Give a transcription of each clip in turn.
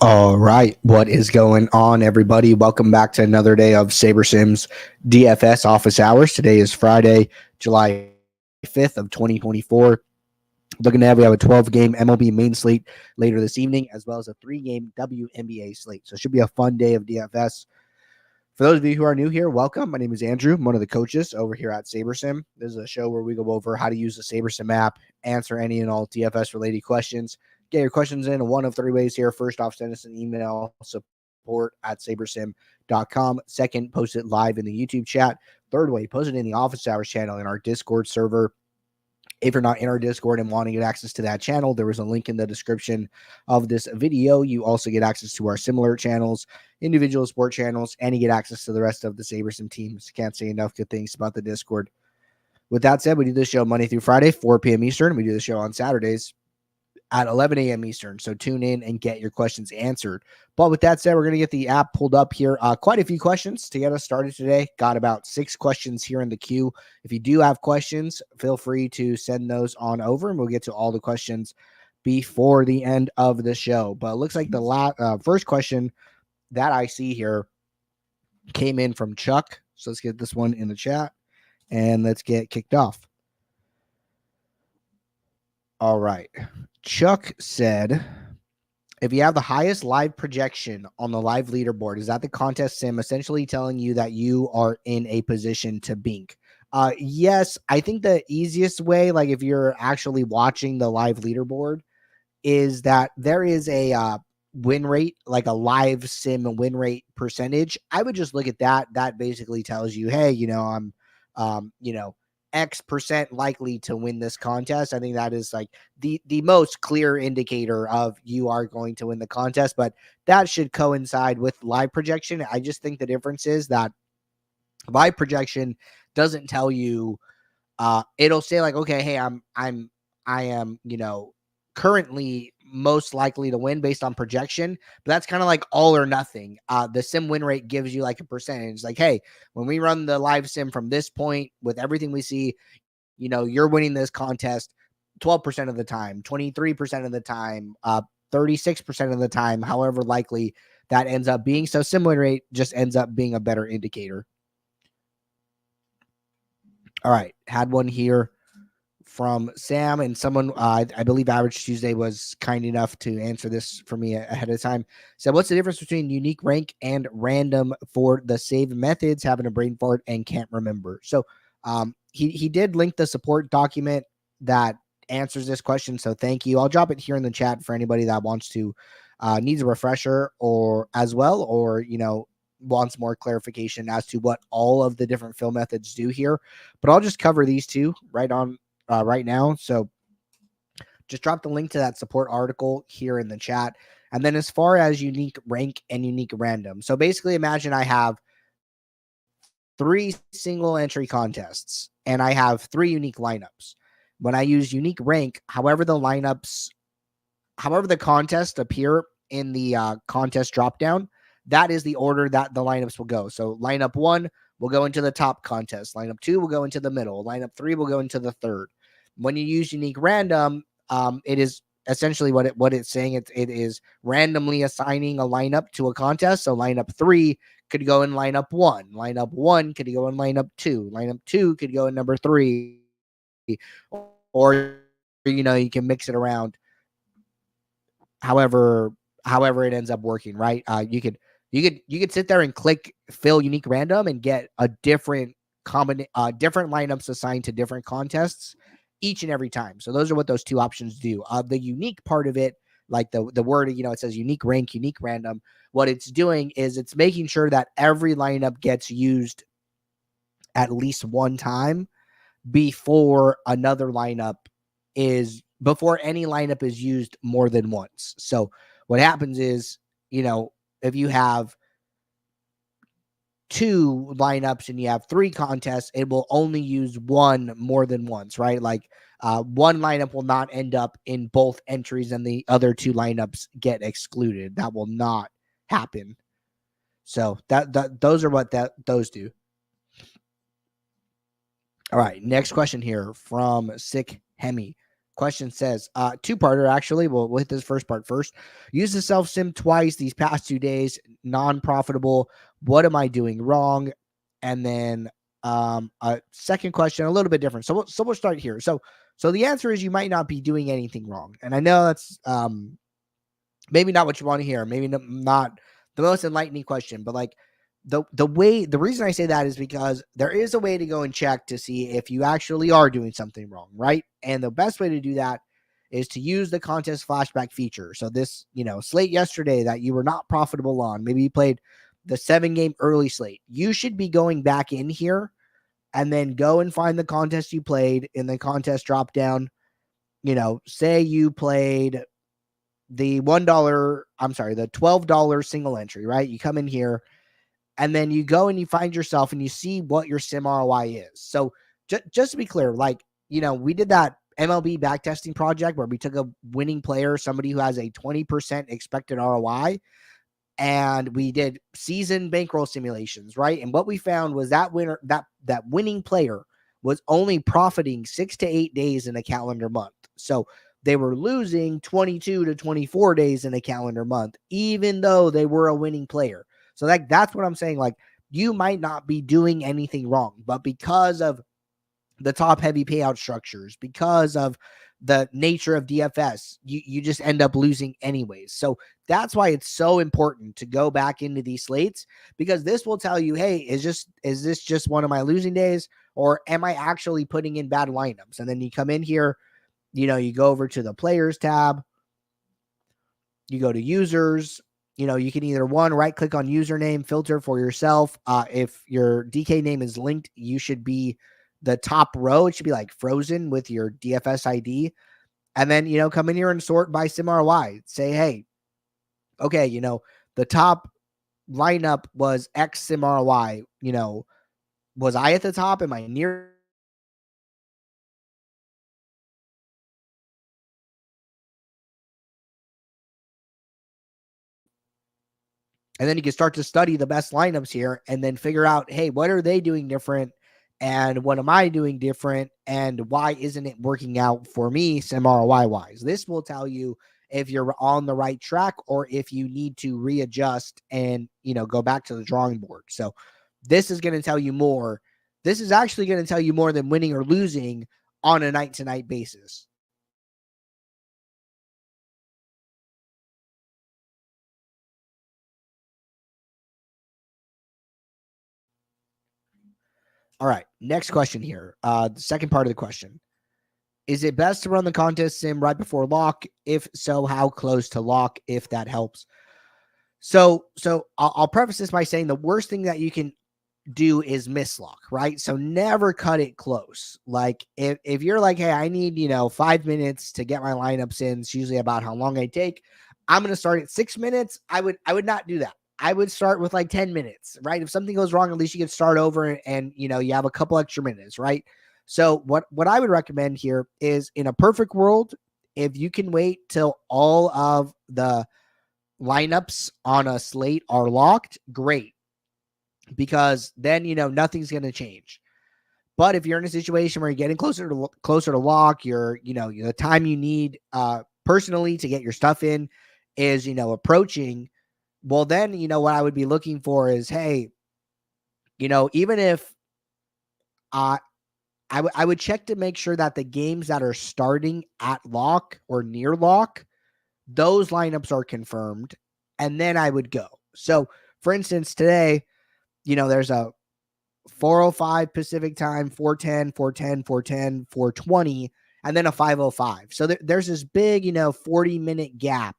All right, what is going on, everybody? Welcome back to another day of SaberSim's DFS office hours. Today is Friday, July 5th of 2024. Looking ahead, we have a 12-game MLB main slate later this evening, as well as a 3-game WNBA slate. So it should be a fun day of DFS. For those of you who are new here, welcome. My name is Andrew. I'm one of the coaches over here at SaberSim. This is a show where we go over how to use the SaberSim app, answer any and all DFS-related questions. Get your questions in one of three ways here. First off, send us an email, support@sabersim.com. Second, post it live in the YouTube chat. Third way, post it in the office hours channel in our Discord server. If you're not in our Discord and want to get access to that channel, there is a link in the description of this video. You also get access to our similar channels, individual sport channels, and you get access to the rest of the SaberSim teams. Can't say enough good things about the Discord. With that said, we do this show Monday through Friday, 4 p.m. Eastern. We do the show on Saturdays at 11 a.m. Eastern. So tune in and get your questions answered. But with that said, we're going to get the app pulled up here. Quite a few questions to get us started today. Got about 6 questions here in the queue. If you do have questions, feel free to send those on over, and we'll get to all the questions before the end of the show. But it looks like the first question that I see here came in from Chuck. So let's get this one in the chat, and let's get kicked off. All right. Chuck said, if you have the highest live projection on the live leaderboard, is that the contest sim essentially telling you that you are in a position to bink? Yes, I think the easiest way, like if you're actually watching the live leaderboard, is that there is a win rate, like a live sim win rate percentage. I would just look at that. That basically tells you, hey, I'm, X percent likely to win this contest. I think that is like the most clear indicator of you are going to win the contest, but that should coincide with live projection. I just think the difference is that live projection doesn't tell you, it'll say like, okay, hey, I am, currently most likely to win based on projection, but that's kind of like all or nothing. The sim win rate gives you like a percentage, like, hey, when we run the live sim from this point with everything we see, you're winning this contest 12% of the time, 23% of the time, 36% of the time, however likely that ends up being. So sim win rate just ends up being a better indicator. All right, had one here from Sam, and someone, I believe Average Tuesday was kind enough to answer this for me ahead of time. So what's the difference between unique rank and random for the save methods? Having a brain fart and can't remember. So he did link the support document that answers this question. So thank you. I'll drop it here in the chat for anybody that wants to, needs a refresher or as well, or, wants more clarification as to what all of the different fill methods do here. But I'll just cover these two right now. So just drop the link to that support article here in the chat. And then as far as unique rank and unique random. So basically imagine I have 3 single entry contests and I have 3 unique lineups. When I use unique rank, however the contests appear in the contest dropdown, that is the order that the lineups will go. So lineup 1 will go into the top contest. Lineup 2 will go into the middle. Lineup 3 will go into the third. When you use unique random, it is essentially what it's saying. It is randomly assigning a lineup to a contest. So lineup 3 could go in lineup 1. Lineup 1 could go in lineup 2. Lineup 2 could go in number 3. Or, you can mix it around however it ends up working, right? You could sit there and click fill unique random and get a different different lineups assigned to different contests each and every time. So those are what those two options do. The unique part of it, like the word, it says unique rank, unique random. What it's doing is it's making sure that every lineup gets used at least one time before any lineup is used more than once. So what happens is, if you have 2 lineups and you have 3 contests, it will only use one more than once, right? Like one lineup will not end up in both entries and the other 2 lineups get excluded. That will not happen. So those are what those do. All right, next question here from Sick Hemi. question says, two-parter actually. We'll hit this first part first. Use the self-sim twice these past 2 days, non-profitable. What am I doing wrong? And then a second question, a little bit different. So we'll start here. So the answer is you might not be doing anything wrong. And I know that's maybe not what you want to hear, maybe not the most enlightening question, but like the reason I say that is because there is a way to go and check to see if you actually are doing something wrong, right? And the best way to do that is to use the contest flashback feature. So this, slate yesterday that you were not profitable on, maybe you played the 7-game early slate. You should be going back in here and then go and find the contest you played in the contest drop down. Say you played the the $12 single entry, right? You come in here and then you go and you find yourself and you see what your sim ROI is. So just to be clear, like, we did that MLB backtesting project where we took a winning player, somebody who has a 20% expected ROI, and we did season bankroll simulations, right? And what we found was that that winning player was only profiting 6 to 8 days in a calendar month. So they were losing 22 to 24 days in a calendar month, even though they were a winning player. So that's what I'm saying. Like, you might not be doing anything wrong, but because of the top heavy payout structures, because of the nature of DFS, you just end up losing anyways. So that's why it's so important to go back into these slates, because this will tell you, hey, is this just one of my losing days, or am I actually putting in bad lineups? And then you come in here, you go over to the players tab, you go to users, you can either right click on username, filter for yourself. If your DK name is linked, you should be the top row. It should be like frozen with your DFS ID. And then, come in here and sort by sim ROI. Say, hey, okay, the top lineup was X sim ROI. Was I at the top? Am I near? And then you can start to study the best lineups here and then figure out, hey, what are they doing different? And what am I doing different? And why isn't it working out for me, sim ROI wise? This will tell you if you're on the right track or if you need to readjust and, go back to the drawing board. So this is going to tell you more. This is actually going to tell you more than winning or losing on a night to night basis. All right. Next question here. The second part of the question. Is it best to run the contest sim right before lock? If so, how close to lock, if that helps? So I'll preface this by saying the worst thing that you can do is mislock, right? So never cut it close. Like if you're like, hey, I need, 5 minutes to get my lineups in, it's usually about how long I take. I'm going to start at 6 minutes. I would not do that. I would start with like 10 minutes, right? If something goes wrong, at least you can start over and you have a couple extra minutes, right? So what I would recommend here is, in a perfect world, if you can wait till all of the lineups on a slate are locked, great, because then nothing's going to change. But if you're in a situation where you're getting closer to lock, you're the time you need personally to get your stuff in is approaching. Well, then what I would be looking for is, hey, even if I would check to make sure that the games that are starting at lock or near lock, those lineups are confirmed, and then I would go. So, for instance, today, there's a 4:05 Pacific time, 4:10, 4:10, 4:10, 4:20, and then a 5:05. So there's this big, 40-minute gap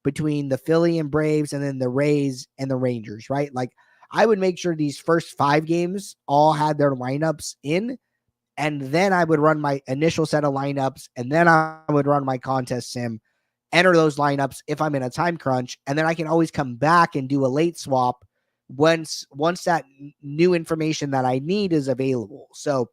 between the Philly and Braves and then the Rays and the Rangers, right? Like, I would make sure these first 5 games all had their lineups in, and then I would run my initial set of lineups, and then I would run my contest sim, enter those lineups if I'm in a time crunch, and then I can always come back and do a late swap once that new information that I need is available. So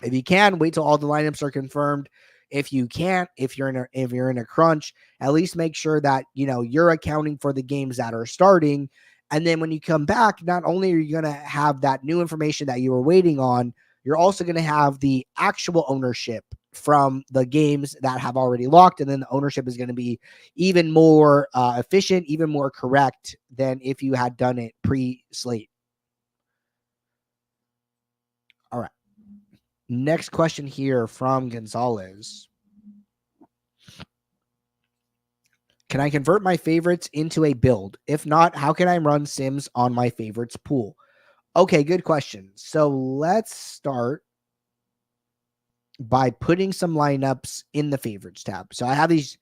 if you can, wait till all the lineups are confirmed. If you can't, if you're in a crunch, at least make sure that you're accounting for the games that are starting. And then when you come back, not only are you going to have that new information that you were waiting on, you're also going to have the actual ownership from the games that have already locked, and then the ownership is going to be even more efficient, even more correct than if you had done it pre-slate. All right. Next question here from Gonzalez. Can I convert my favorites into a build? If not, how can I run sims on my favorites pool? Okay, good question. So let's start by putting some lineups in the favorites tab. So I have these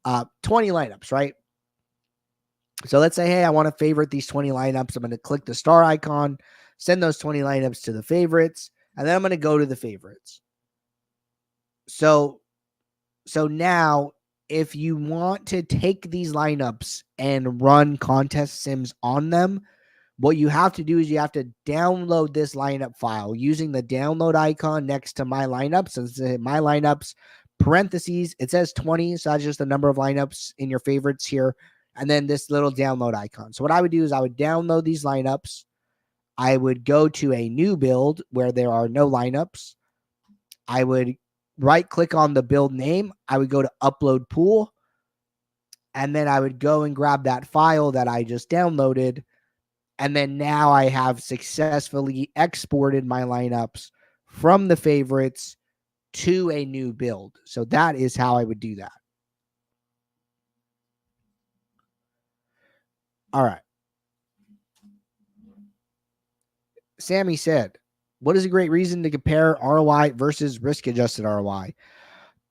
20 lineups, right? So let's say, hey, I want to favorite these 20 lineups. I'm going to click the star icon, send those 20 lineups to the favorites, and then I'm going to go to the favorites. So now if you want to take these lineups and run contest sims on them, what you have to do is you have to download this lineup file using the download icon next to my lineups. And my lineups, parentheses, it says 20. So that's just the number of lineups in your favorites here. And then this little download icon. So what I would do is I would download these lineups. I would go to a new build where there are no lineups. I would right click on the build name. I would go to upload pool. And then I would go and grab that file that I just downloaded. And then now I have successfully exported my lineups from the favorites to a new build. So that is how I would do that. All right. Sammy said, what is a great reason to compare ROI versus risk-adjusted ROI?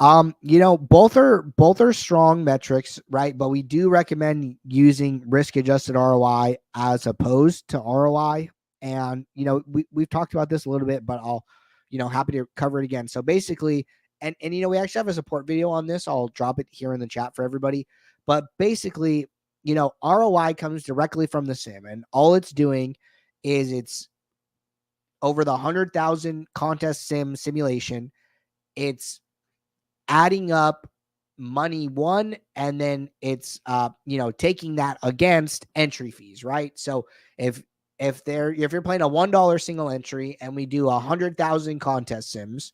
Both are strong metrics, right? But we do recommend using risk-adjusted ROI as opposed to ROI. And, we've talked about this a little bit, but I'll, happy to cover it again. So basically, and we actually have a support video on this. I'll drop it here in the chat for everybody. But basically, ROI comes directly from the sim, and all it's doing is it's over the 100,000 contest simulation. It's adding up money won, and then it's taking that against entry fees, right? So if you're playing a $1 single entry and we do 100,000 contest sims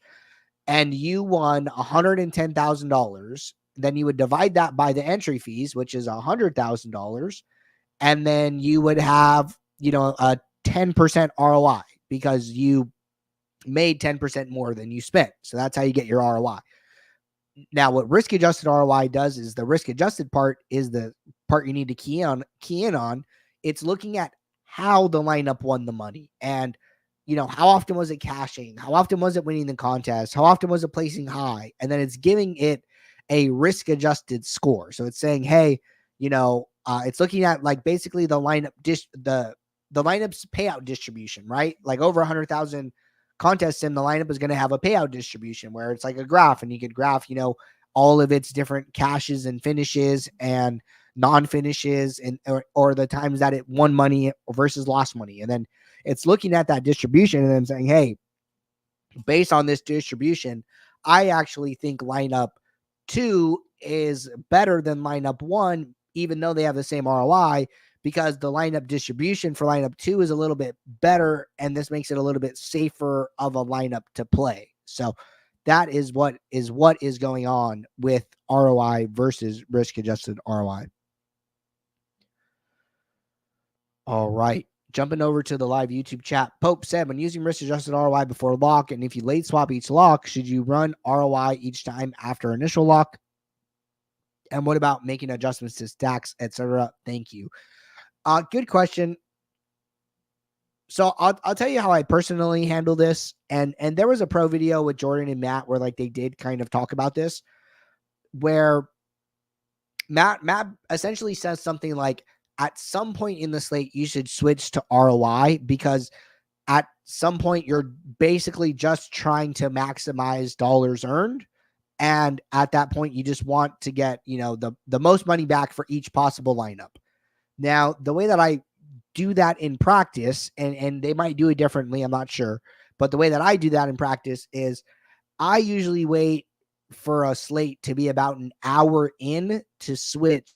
and you won $110,000, then you would divide that by the entry fees, which is $100,000, and then you would have a 10% ROI because you made 10% more than you spent. So that's how you get your ROI. Now, what risk-adjusted ROI does is the risk-adjusted part is the part you need to key in on. It's looking at how the lineup won the money, and how often was it cashing, how often was it winning the contest, how often was it placing high, and then it's giving it a risk-adjusted score. So it's saying, hey, it's looking at like basically the lineup the lineup's payout distribution, right? Like over 100,000 contest sim, the lineup is going to have a payout distribution where it's like a graph, and you could graph, all of its different cashes and finishes and non-finishes, and or the times that it won money versus lost money. And then it's looking at that distribution and then saying, hey, based on this distribution, I actually think lineup 2 is better than lineup 1, even though they have the same ROI, because the lineup distribution for lineup 2 is a little bit better, and this makes it a little bit safer of a lineup to play. So that is what is going on with ROI versus risk-adjusted ROI. All right. Jumping over to the live YouTube chat. Pope said, when using risk-adjusted ROI before lock, and if you late swap each lock, should you run ROI each time after initial lock? And what about making adjustments to stacks, etc.? Thank you. Good question. So I'll tell you how I personally handle this. And there was a pro video with Jordan and Matt where like they did kind of talk about this, where Matt essentially says something like, at some point in the slate, you should switch to ROI, because at some point you're basically just trying to maximize dollars earned. And at that point, you just want to get, the most money back for each possible lineup. Now, the way that I do that in practice, and they might do it differently, I'm not sure, but the way that I do that in practice is I usually wait for a slate to be about an hour in to switch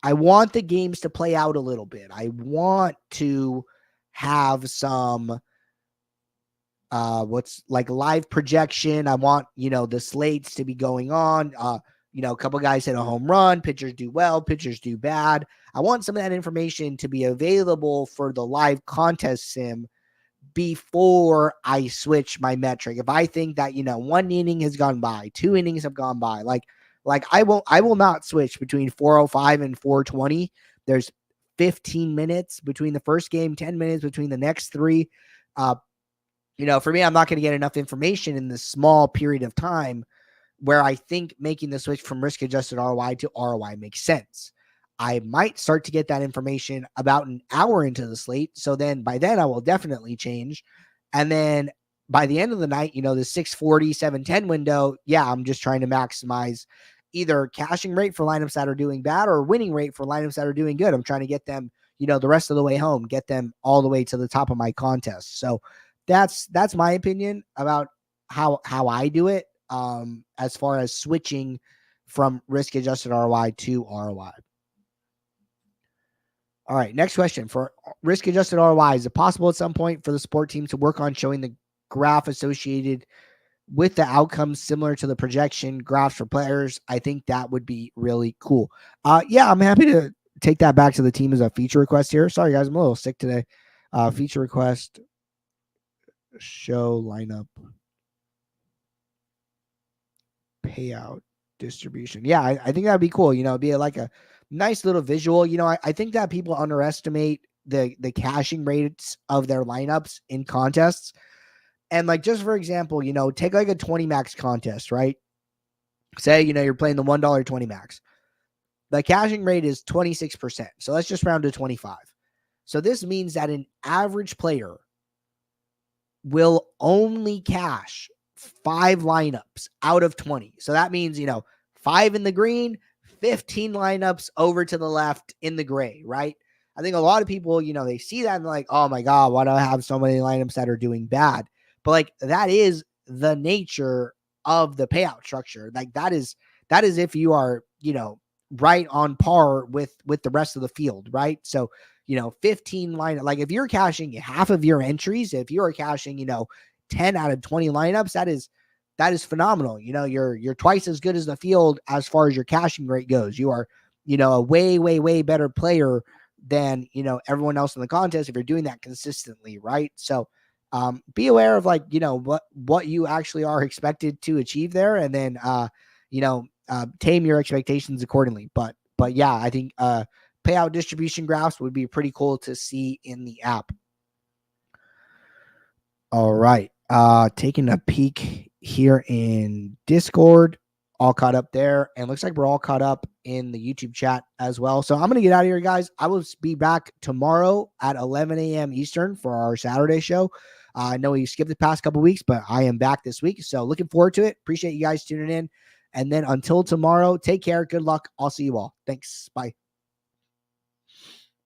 I want the games to play out a little bit. I want to have some what's like live projection. I want, the slates to be going on. A couple guys hit a home run, pitchers do well, pitchers do bad. I want some of that information to be available for the live contest sim before I switch my metric. If I think that, one inning has gone by, 2 innings have gone by, like I will not switch between 405 and 420. There's 15 minutes between the first game, 10 minutes between the next 3. For me, I'm not going to get enough information in this small period of time where I think making the switch from risk adjusted ROI to ROI makes sense. I might start to get that information about an hour into the slate. So then by then I will definitely change. And then by the end of the night, the 640, 710 window, I'm just trying to maximize either cashing rate for lineups that are doing bad or winning rate for lineups that are doing good. I'm trying to get them, the rest of the way home, get them all the way to the top of my contest. So that's my opinion about how I do it as far as switching from risk adjusted ROI to ROI. All right, next question. For risk adjusted ROI, is it possible at some point for the support team to work on showing the graph associated with the outcomes similar to the projection graphs for players? I think that would be really cool. I'm happy to take that back to the team as a feature request here. Sorry guys, I'm a little sick today. Feature request, show lineup payout distribution. Yeah, I think that'd be cool. It'd be like a nice little visual. I think that people underestimate the cashing rates of their lineups in contests. And like, just for example, take like a 20 max contest, right? Say, you're playing the $1 20 max. The cashing rate is 26%. So let's just round to 25. So this means that an average player will only cash 5 lineups out of 20. So that means, 5 in the green, 15 lineups over to the left in the gray, right? I think a lot of people, they see that and they're like, oh my God, why do I have so many lineups that are doing bad? But like, that is the nature of the payout structure. Like that is if you are, right on par with the rest of the field, right? So, 15 lineup, like if you're cashing half of your entries, if you're cashing, 10 out of 20 lineups, that is phenomenal. You're twice as good as the field as far as your cashing rate goes. You are, a way, way, way better player than, everyone else in the contest if you're doing that consistently, right? So be aware of like, what you actually are expected to achieve there, and then tame your expectations accordingly. But yeah, I think payout distribution graphs would be pretty cool to see in the app. All right. Taking a peek here in Discord, all caught up there, and looks like we're all caught up in the YouTube chat as well. So I'm going to get out of here, guys. I will be back tomorrow at 11 a.m. Eastern for our Saturday show. I know we skipped the past couple weeks, but I am back this week. So looking forward to it. Appreciate you guys tuning in. And then until tomorrow, take care. Good luck. I'll see you all. Thanks. Bye.